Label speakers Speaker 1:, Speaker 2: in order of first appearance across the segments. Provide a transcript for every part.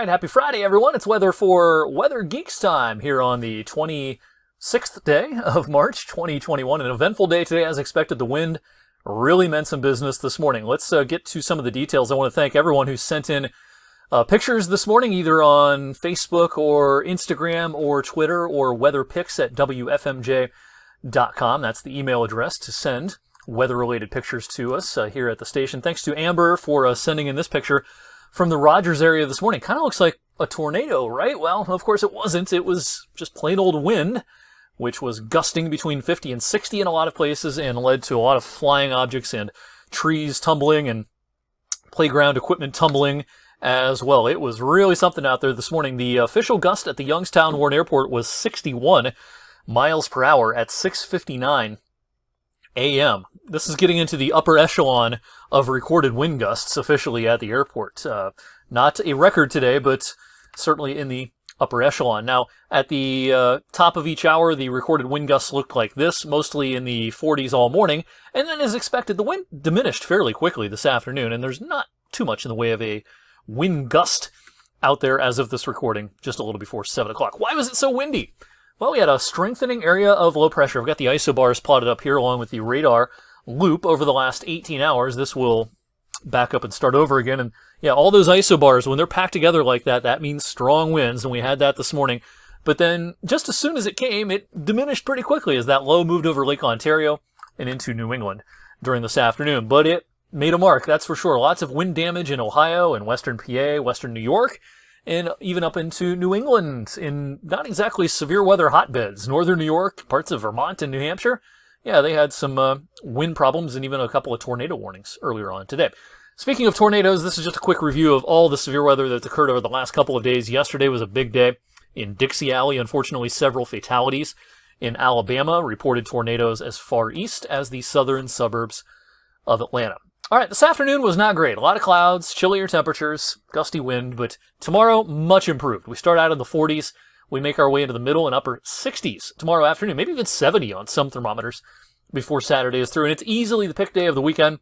Speaker 1: right, happy Friday, everyone. It's weather for Weather Geeks time here on the 26th day of March, 2021. An eventful day today, as expected. The wind really meant some business this morning. Let's get to some of the details. I want to thank everyone who sent in pictures this morning, either on Facebook or Instagram or Twitter or weatherpics@wfmj.com. That's the email address to send weather-related pictures to us here at the station. Thanks to Amber for sending in this picture from the Rogers area this morning. Kind of looks like a tornado, right? Well, of course it wasn't. It was just plain old wind, which was gusting between 50 and 60 in a lot of places and led to a lot of flying objects and trees tumbling and playground equipment tumbling as well. It was really something out there this morning. The official gust at the Youngstown Warren Airport was 61 miles per hour at 6:59 a.m. This is getting into the upper echelon of recorded wind gusts officially at the airport. Not a record today, but certainly in the upper echelon. Now, at the top of each hour, the recorded wind gusts looked like this, mostly in the 40s all morning. And then, as expected, the wind diminished fairly quickly this afternoon, and there's not too much in the way of a wind gust out there as of this recording, just a little before 7 o'clock. Why was it so windy? Well, we had a strengthening area of low pressure. I've got the isobars plotted up here along with the radar loop over the last 18 hours. This will back up and start over again. And yeah, all those isobars, when they're packed together like that, that means strong winds. And we had that this morning. But then just as soon as it came, it diminished pretty quickly as that low moved over Lake Ontario and into New England during this afternoon. But it made a mark, that's for sure. Lots of wind damage in Ohio and western PA, western New York, and even up into New England in not exactly severe weather hotbeds. Northern New York, parts of Vermont and New Hampshire, yeah, they had some wind problems and even a couple of tornado warnings earlier on today. Speaking of tornadoes, this is just a quick review of all the severe weather that's occurred over the last couple of days. Yesterday was a big day in Dixie Alley. Unfortunately, several fatalities in Alabama. Reported tornadoes as far east as the southern suburbs of Atlanta. All right, this afternoon was not great. A lot of clouds, chillier temperatures, gusty wind, but tomorrow, much improved. We start out in the 40s. We make our way into the middle and upper 60s tomorrow afternoon, maybe even 70 on some thermometers before Saturday is through. And it's easily the pick day of the weekend.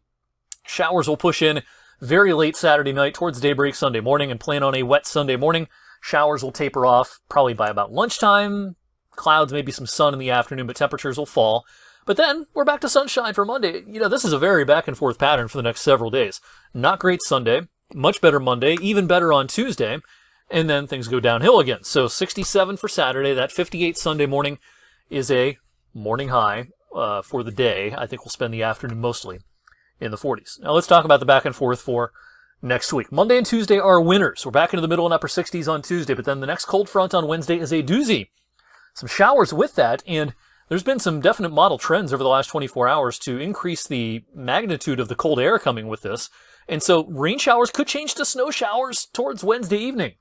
Speaker 1: Showers will push in very late Saturday night towards daybreak Sunday morning and plan on a wet Sunday morning. Showers will taper off probably by about lunchtime. Clouds, maybe some sun in the afternoon, but temperatures will fall. But then we're back to sunshine for Monday. You know, this is a very back and forth pattern for the next several days. Not great Sunday, much better Monday, even better on Tuesday, and then things go downhill again. So 67 for Saturday, that 58 Sunday morning is a morning high for the day. I think we'll spend the afternoon mostly in the 40s. Now let's talk about the back and forth for next week. Monday and Tuesday are winners. We're back into the middle and upper 60s on Tuesday, but then the next cold front on Wednesday is a doozy. Some showers with that, and there's been some definite model trends over the last 24 hours to increase the magnitude of the cold air coming with this. And so rain showers could change to snow showers towards Wednesday evening.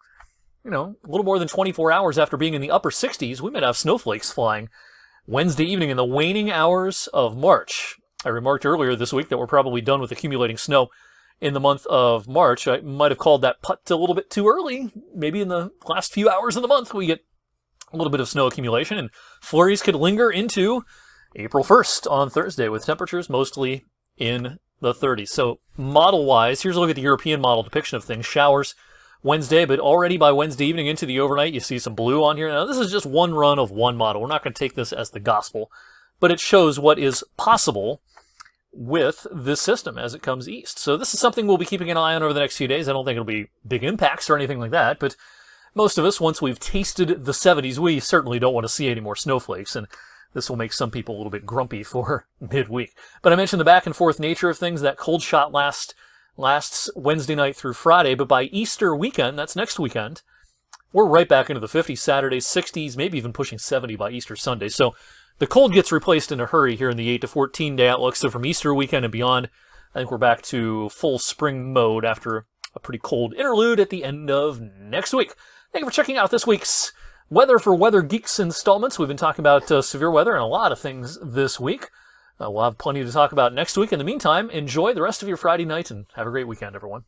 Speaker 1: You know, a little more than 24 hours after being in the upper 60s, we might have snowflakes flying Wednesday evening in the waning hours of March. I remarked earlier this week that we're probably done with accumulating snow in the month of March. I might have called that putt a little bit too early. Maybe in the last few hours of the month we get a little bit of snow accumulation, and flurries could linger into April 1st on Thursday with temperatures mostly in the 30s. So model-wise, here's a look at the European model depiction of things. Showers Wednesday, but already by Wednesday evening into the overnight, you see some blue on here. Now, this is just one run of one model. We're not going to take this as the gospel, but it shows what is possible with this system as it comes east. So this is something we'll be keeping an eye on over the next few days. I don't think it'll be big impacts or anything like that, but most of us, once we've tasted the 70s, we certainly don't want to see any more snowflakes, and this will make some people a little bit grumpy for midweek. But I mentioned the back and forth nature of things. That cold shot lasts Wednesday night through Friday, but by Easter weekend, that's next weekend, we're right back into the 50s Saturdays, 60s, maybe even pushing 70 by Easter Sunday. So the cold gets replaced in a hurry here in the 8 to 14 day outlook. So from Easter weekend and beyond, I think we're back to full spring mode after a pretty cold interlude at the end of next week. Thank you for checking out this week's Weather for Weather Geeks installments. We've been talking about severe weather and a lot of things this week. We'll have plenty to talk about next week. In the meantime, enjoy the rest of your Friday night and have a great weekend, everyone.